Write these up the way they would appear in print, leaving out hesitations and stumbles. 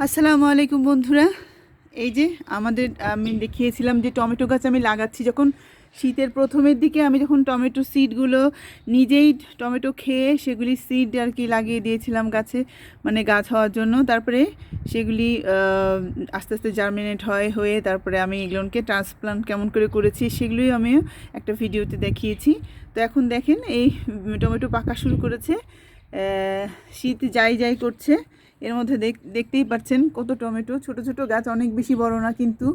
আসসালামু আলাইকুম বন্ধুরা। এই যে আমি দেখিয়েছিলাম যে টমেটো গাছ আমি লাগাচ্ছি যখন শীতের প্রথমের দিকে আমি যখন টমেটো সিডগুলো নিজেই টমেটো খেয়ে সেগুলি সিড আর কি লাগিয়ে দিয়েছিলাম গাছে, মানে গাছ হওয়ার জন্য। তারপরে সেগুলি আস্তে আস্তে জার্মিনেট হয়ে তারপরে আমি এগুলোকে ট্রান্সপ্লান্ট কেমন করে করেছি সেগুলোই আমি একটা ভিডিওতে দেখিয়েছি। তো এখন দেখেন এই টমেটো পাকা শুরু করেছে, শীত যাই যাই করছে। এর মধ্যে দেখতেই পাচ্ছেন কত টমেটো, ছোট ছোট গাছ, অনেক বেশি বড় না কিন্তু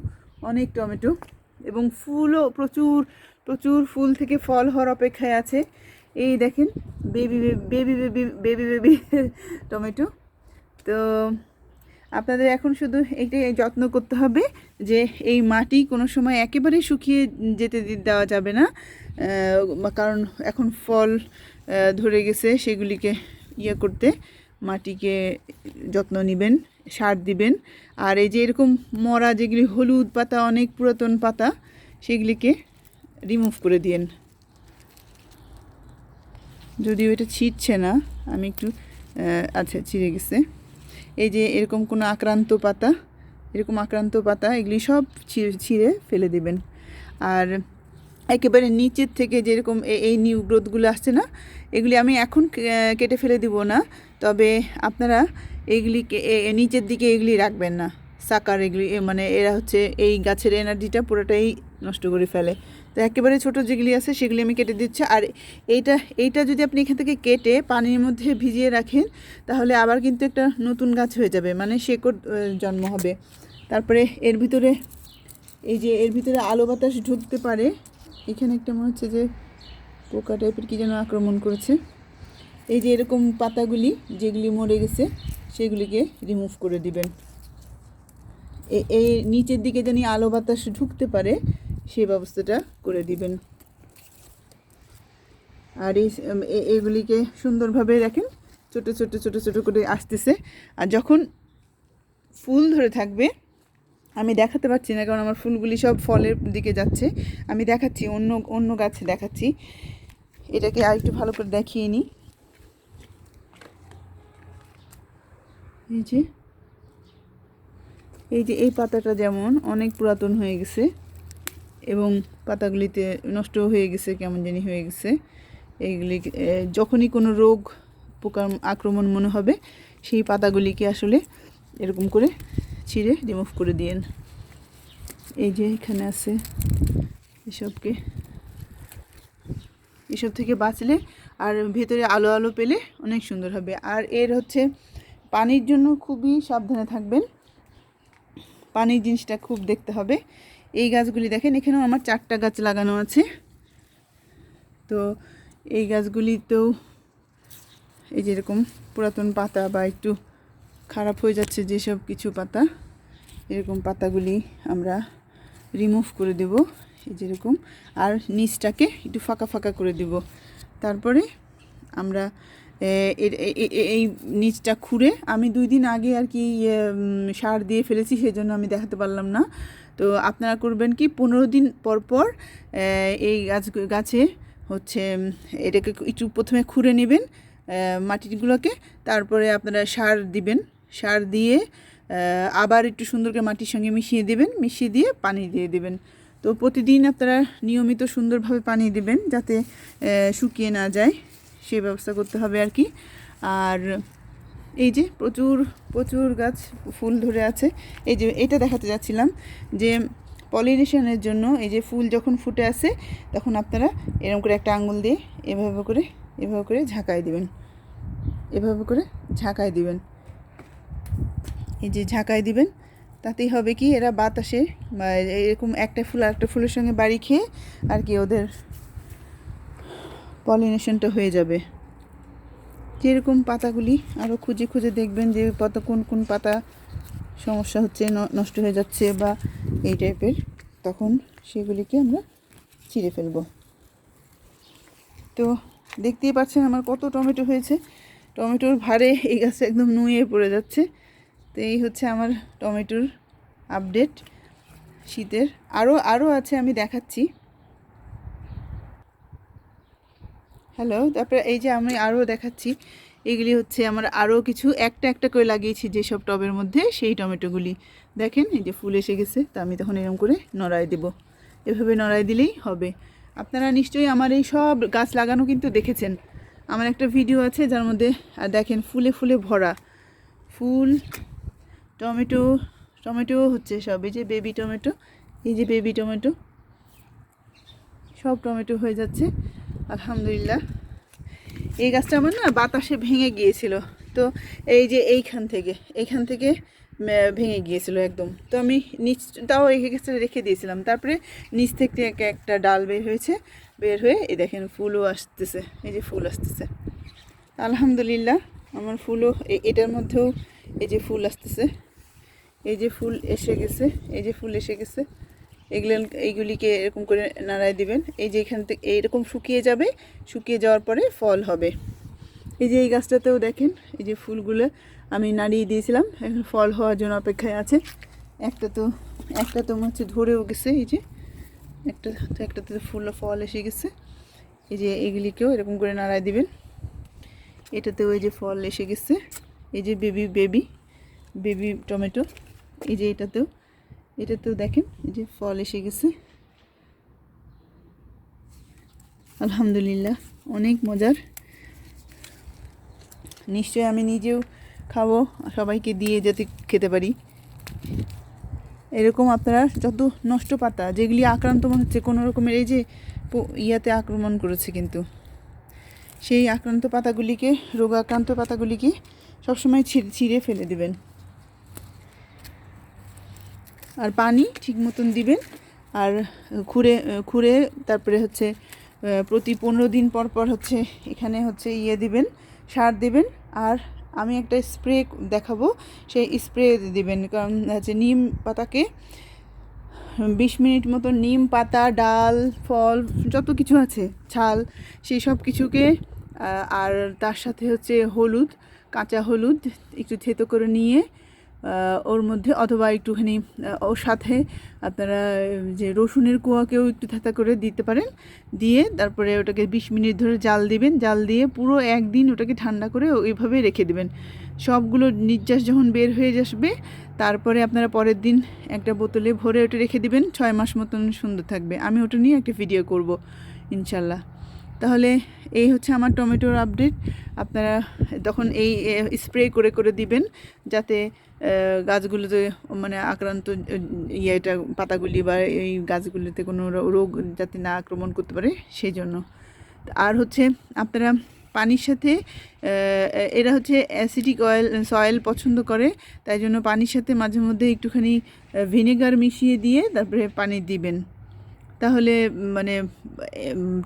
অনেক টমেটো, এবং ফুলও প্রচুর প্রচুর ফুল থেকে ফল হওয়ার অপেক্ষায় আছে। এই দেখেন baby baby baby baby baby tomato. তো আপনাদের এখন শুধু এইটাই যত্ন করতে হবে যে এই মাটি কোনো সময় একেবারে শুকিয়ে যেতে দেওয়া যাবে না, কারণ এখন ফল ধরে গেছে, সেগুলিকে করতে মাটিকে যত্ন নেবেন, সার দিবেন। আর এই যে এরকম মরা যেগুলি হলুদ পাতা, অনেক পুরাতন পাতা, সেগুলিকে রিমুভ করে দিন। যদিও এটা ছিঁড়ছে না, আমি একটু আচ্ছা ছিঁড়ে গেছে। এই যে এরকম কোনো আক্রান্ত পাতা এগুলি সব ছিঁড়ে ফেলে দেবেন। আর একেবারে নিচের থেকে যেরকম এই নিউ গ্রোথগুলো আসছে না, এগুলি আমি এখন কেটে ফেলে দিব না, তবে আপনারা এইগুলিকে নিচের দিকে এগুলি রাখবেন না। সাকার এগুলি মানে এরা হচ্ছে এই গাছের এনার্জিটা পুরোটাই নষ্ট করে ফেলে। তো একেবারে ছোট যেগুলি আছে সেগুলি আমি কেটে দিচ্ছি। আর এইটা যদি আপনি এখান থেকে কেটে পানির মধ্যে ভিজিয়ে রাখেন তাহলে আবার কিন্তু একটা নতুন গাছ হয়ে যাবে, মানে শেকড় জন্ম হবে। তারপরে এর ভিতরে আলো বাতাস ঢুকতে পারে। এখানে একটা মনে হচ্ছে যে পোকা টাইপের কী যেন আক্রমণ করেছে। এই যে এরকম পাতাগুলি যেগুলি মরে গেছে সেগুলিকে রিমুভ করে দিবেন। এই নিচের দিকে যেন আলো বাতাস ঢুকতে পারে সেই ব্যবস্থাটা করে দিবেন। আর এইগুলিকে সুন্দরভাবে রাখেন, ছোট ছোট ছোট ছোট করে আসতেছে। আর যখন ফুল ধরে থাকবে, আমি দেখাতে পারছি না কারণ আমার ফুলগুলি সব ফলের দিকে যাচ্ছে, আমি দেখাচ্ছি অন্য গাছে দেখাচ্ছি। এটাকে আর একটু ভালো করে দেখিয়ে নিই। এই পাতাটা যেমন অনেক পুরাতন হয়ে গেছে এবং পাতাগুলিতে নষ্ট হয়ে গেছে, কেমন জানি হয়ে গেছে। এইগুলি যখনই কোনো রোগ পোকার আক্রমণ মনে হবে সেই পাতাগুলিকে আসলে এরকম করে ছিঁড়ে রিমুভ করে দিয়েন। এই যে এখানে আছে, এসব থেকে বাঁচলে আর ভেতরে আলো আলো পেলে অনেক সুন্দর হবে। আর এর হচ্ছে পানির জন্য খুবই সাবধানে থাকবেন, পানির জিনিসটা খুব দেখতে হবে। এই গাছগুলি দেখেন, এখানেও আমার 4টা গাছ লাগানো আছে। তো এই গাছগুলিতেও এই যেরকম পুরাতন পাতা বা একটু খারাপ হয়ে যাচ্ছে যেসব কিছু পাতা, এরকম পাতাগুলি আমরা রিমুভ করে দেব এই যেরকম। আর নিচটাকে একটু ফাঁকা ফাঁকা করে দেব। তারপরে আমরা এই নিচটা খুঁড়ে, আমি 2 দিন আগে আর কি সার দিয়ে ফেলেছি, সেজন্য আমি দেখাতে পারলাম না। তো আপনারা করবেন কি 15 দিন পর পর এই গাছে হচ্ছে এটাকে একটু প্রথমে খুঁড়ে নেবেন মাটিগুলোকে, তারপরে আপনারা সার দিবেন। সার দিয়ে আবার একটু সুন্দর করে মাটির সঙ্গে মিশিয়ে দিয়ে পানি দিয়ে দেবেন। তো প্রতিদিন আপনারা নিয়মিত সুন্দরভাবে পানি দেবেন যাতে শুকিয়ে না যায়, সেই ব্যবস্থা করতে হবে আর কি। আর এই যে প্রচুর প্রচুর গাছ ফুল ধরে আছে। এই যে এটা দেখাতে যাচ্ছিলাম যে পলিনেশনের জন্য এই যে ফুল যখন ফুটে আসে তখন আপনারা এরকম করে একটা আঙুল দিয়ে এভাবে করে ঝাঁকায় দিবেন, এই যে ঝাঁকায় দিবেন। তাতেই হবে কি, এরা বাতাসে বা এরকম একটা ফুল আরেকটা ফুলের সঙ্গে বাড়ি খেয়ে আর কি ওদের পলিনেশনটা হয়ে যাবে। যেরকম পাতাগুলি আরও খুঁজে খুঁজে দেখবেন যে কোন পাতা সমস্যা হচ্ছে, নষ্ট হয়ে যাচ্ছে বা এই টাইপের, তখন সেগুলিকে আমরা ছিঁড়ে ফেলব। তো দেখতেই পাচ্ছেন আমার কত টমেটো হয়েছে, টমেটোর ভারে এই গাছে একদম নুয়ে পড়ে যাচ্ছে। তো এই হচ্ছে আমার টমেটোর আপডেট শীতের। আরও আছে, আমি দেখাচ্ছি। হ্যালো, তারপরে এই যে আমি আরও দেখাচ্ছি, এগুলি হচ্ছে আমার আরও কিছু একটা একটা করে লাগিয়েছি যেসব টবের মধ্যে, সেই টমেটোগুলি দেখেন এই যে ফুল এসে গেছে। তা আমি তখন এরকম করে নড়াই দেব, এভাবে নড়াই দিলেই হবে। আপনারা নিশ্চয়ই আমার এই সব গাছ লাগানো কিন্তু দেখেছেন। আমার একটা ভিডিও আছে যার মধ্যে দেখেন ফুলে ফুলে ভরা ফুল, টমেটো টমেটো হচ্ছে সব, এই যে বেবি টমেটো, এই যে বেবি টমেটো, সব টমেটো হয়ে যাচ্ছে আলহামদুলিল্লাহ। এই গাছটা আমার না বাতাসে ভেঙে গিয়েছিল, তো এই যে এইখান থেকে ভেঙে গিয়েছিল একদম। তো আমি তাও এই গাছটা রেখে দিয়েছিলাম, তারপরে নিচ থেকে একটা ডাল বের হয়েছে, বের হয়ে এই দেখেন ফুলও আসতেছে, এই যে ফুল আসতেছে আলহামদুলিল্লাহ। আমার ফুলও এটার মধ্যেও এই যে ফুল আসতেছে, এই যে ফুল এসে গেছে, এই যে ফুল এসে গেছে। এইগুলিকে এরকম করে নাড়ায় দিবেন, এই যে এখান থেকে এইরকম শুকিয়ে যাবে, শুকিয়ে যাওয়ার পরে ফল হবে। এই যে এই গাছটাতেও দেখেন এই যে ফুলগুলো আমি নাড়িয়ে দিয়েছিলাম, এখন ফল হওয়ার জন্য অপেক্ষায় আছে। একটা তো হচ্ছে ধরেও গেছে, এই যে একটাতে ফল এসে গেছে। এই যে এগুলিকেও এরকম করে নাড়ায় দিবেন, এটাতেও এই যে ফল এসে গেছে, এই যে বেবি টমেটো, এই যে এটাতেও দেখেন এই যে ফল এসে গেছে আলহামদুলিল্লাহ। অনেক মজার, নিশ্চয়ই আমি নিজেও খাবো, সবাইকে দিয়ে যাতে খেতে পারি। এরকম আপনারা যত নষ্ট পাতা যেগুলি আক্রান্ত মনে হচ্ছে কোনো রকমের, এই যে ইয়াতে আক্রমণ করেছে, কিন্তু সেই আক্রান্ত পাতাগুলিকে, রোগাক্রান্ত পাতাগুলিকে সবসময় ছিঁড়ে ফেলে দিবেন, আর পানি ঠিক মতন দিবেন। আর খুঁড়ে তারপরে হচ্ছে প্রতি 15 দিন পর পর হচ্ছে এখানে হচ্ছে দিবেন, সার দিবেন। আর আমি একটা স্প্রে দেখাবো, সেই স্প্রে দিবেন, কারণ হচ্ছে নিম পাতাকে 20 মিনিট মতো নিম পাতা, ডাল, ফল যত কিছু আছে, ছাল, সেই সব কিছুকে আর তার সাথে হচ্ছে হলুদ, কাঁচা হলুদ একটু থেতো করে নিয়ে ওর মধ্যে, অথবা একটুখানি ওর সাথে আপনারা যে রসুনের কোয়াকেও একটু থেতো করে দিতে পারেন, দিয়ে তারপরে ওটাকে 20 মিনিট ধরে জাল দিবেন, জাল দিয়ে পুরো একদিন ওটাকে ঠান্ডা করে ওইভাবে রেখে দেবেন। সবগুলো নির্যাস যখন বের হয়ে আসবে, তারপরে আপনারা পরের দিন একটা বোতলে ভরে ওটা রেখে দিবেন, 6 মাস মতন সুন্দর থাকবে। আমি ওটা নিয়ে একটা ভিডিও করব ইনশাল্লাহ। তাহলে এই হচ্ছে আমার টমেটোর আপডেট। আপনারা তখন এই স্প্রে করে দিবেন, যাতে গাছগুলোতে মানে আক্রান্ত এটা পাতাগুলি বা এই গাছগুলিতে কোনো রোগ যাতে না আক্রমণ করতে পারে সেই জন্য। আর হচ্ছে আপনারা পানির সাথে এরা হচ্ছে অ্যাসিডিক সয়েল পছন্দ করে, তাই জন্য পানির সাথে মাঝে মধ্যে একটুখানি ভিনেগার মিশিয়ে দিয়ে তারপরে পানি দিবেন, তাহলে মানে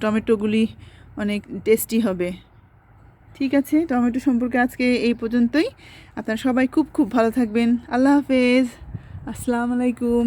টমেটোগুলি অনেক টেস্টি হবে। ঠিক আছে, টমেটো সম্পর্কে আজকে এই পর্যন্তই। আপনারা সবাই খুব ভালো থাকবেন। আল্লাহ হাফেজ, আসসালামু আলাইকুম।